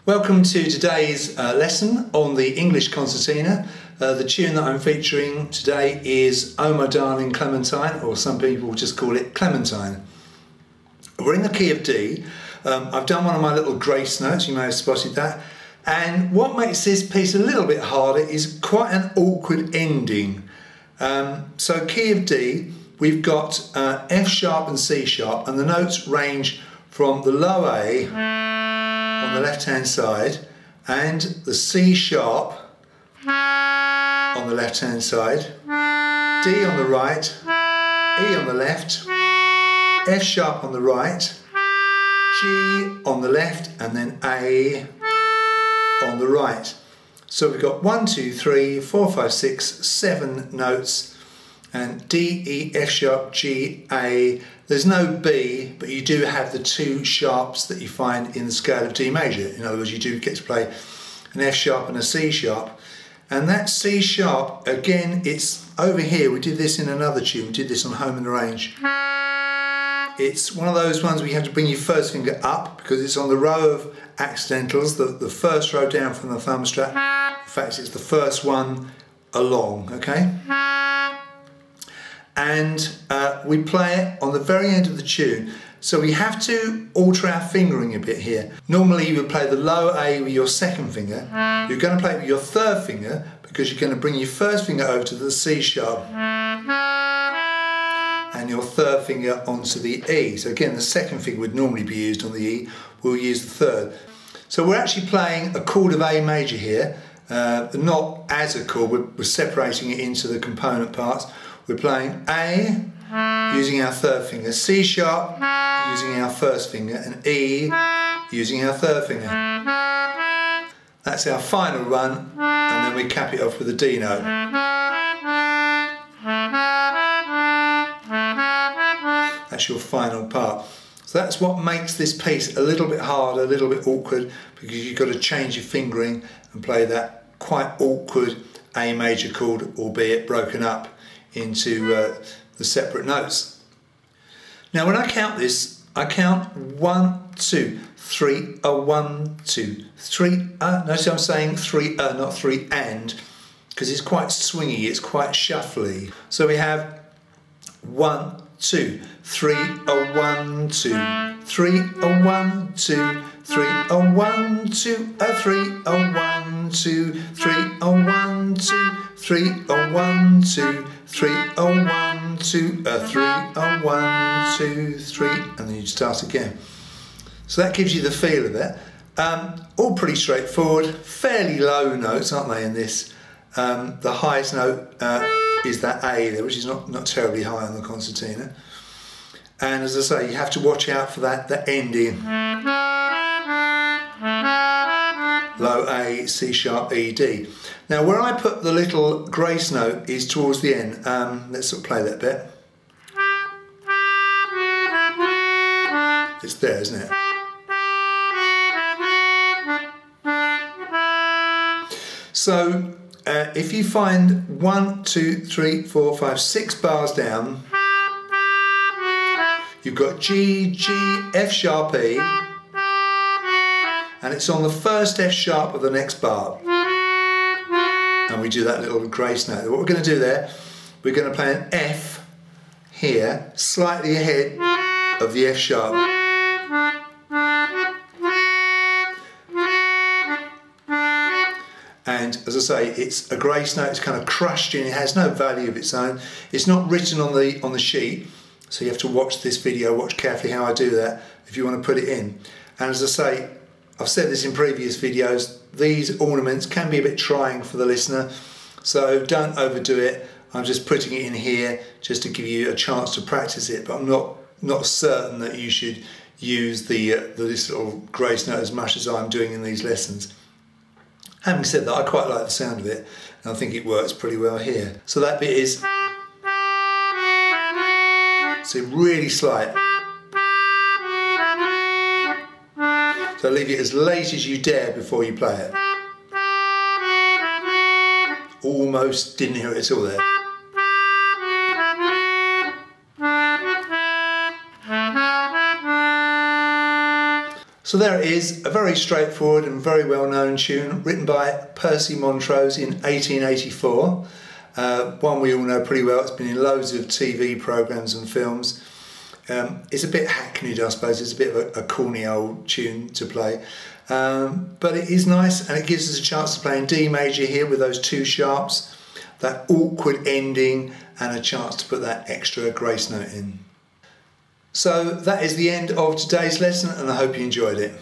Welcome to today's lesson on the English Concertina. The tune that I'm featuring today is Oh My Darling Clementine, or some people just call it Clementine. We're in the key of D. I've done one of my little grace notes, you may have spotted that. And what makes this piece a little bit harder is quite an awkward ending. So key of D, we've got F sharp and C sharp, and the notes range from the low A on the left hand side and the C sharp on the left hand side, D on the right, E on the left, F sharp on the right, G on the left, and then A on the right. So we've got 1, 2, 3, 4, 5, 6, 7 notes, and D, E, F sharp, G, A. There's no B, but you do have the two sharps that you find in the scale of D major. In other words, you do get to play an F sharp and a C sharp. And that C sharp, again, it's over here. We did this in another tune. We did this on Home and Arrange. It's one of those ones where you have to bring your first finger up because it's on the row of accidentals, the first row down from the thumb strap. In fact, it's the first one along, okay? And we play it on the very end of the tune. So we have to alter our fingering a bit here. Normally you would play the low A with your second finger. You're going to play it with your third finger because you're going to bring your first finger over to the C sharp and your third finger onto the E. So again, the second finger would normally be used on the E. We'll use the third. So we're actually playing a chord of A major here, not as a chord. We're separating it into the component parts. We're playing A using our third finger, C sharp using our first finger, and E using our third finger. That's our final run, and then we cap it off with a D note. That's your final part. So that's what makes this piece a little bit hard, a little bit awkward, because you've got to change your fingering and play that quite awkward A major chord, albeit broken up into the separate notes. Now when I count this, I count 1, 2, 3, 1, 2, 3, notice I'm saying 3, not 3 and, because it's quite swingy, it's quite shuffly. So we have 1, 2, 3, 1, 2, 3, 1, 2, 3, 1, 2, 3, 1, 2, 3, 1, 2, 3, 1, 2, 3, 1, 2, 3, 1, 2, 3, and then you start again. So that gives you the feel of it. All pretty straightforward, fairly low notes, aren't they, in this? The highest note is that A there, which is not terribly high on the concertina. And as I say, you have to watch out for that ending. Low A, C sharp, E, D. Now where I put the little grace note is towards the end. Let's sort of play that bit. It's there, isn't it? So if you find 1, 2, 3, 4, 5, 6 bars down, you've got G, G, F sharp, E, and it's on the first F sharp of the next bar. And we do that little grace note. What we're going to do there, we're going to play an F here, slightly ahead of the F sharp. And as I say, it's a grace note, it's kind of crushed in, it has no value of its own. It's not written on the sheet, so you have to watch this video, watch carefully how I do that if you want to put it in. And as I say, I've said this in previous videos, these ornaments can be a bit trying for the listener, so don't overdo it. I'm just putting it in here just to give you a chance to practice it, but I'm not certain that you should use this little grace note as much as I'm doing in these lessons. Having said that, I quite like the sound of it, and I think it works pretty well here. So that bit is, so really slight. So leave it as late as you dare before you play it. Almost didn't hear it at all there. So there it is, a very straightforward and very well-known tune written by Percy Montrose in 1884. One we all know pretty well. It's been in loads of TV programmes and films. It's a bit hackneyed, I suppose. It's a bit of a corny old tune to play. But it is nice, and it gives us a chance to play in D major here with those two sharps, that awkward ending, and a chance to put that extra grace note in. So that is the end of today's lesson, and I hope you enjoyed it.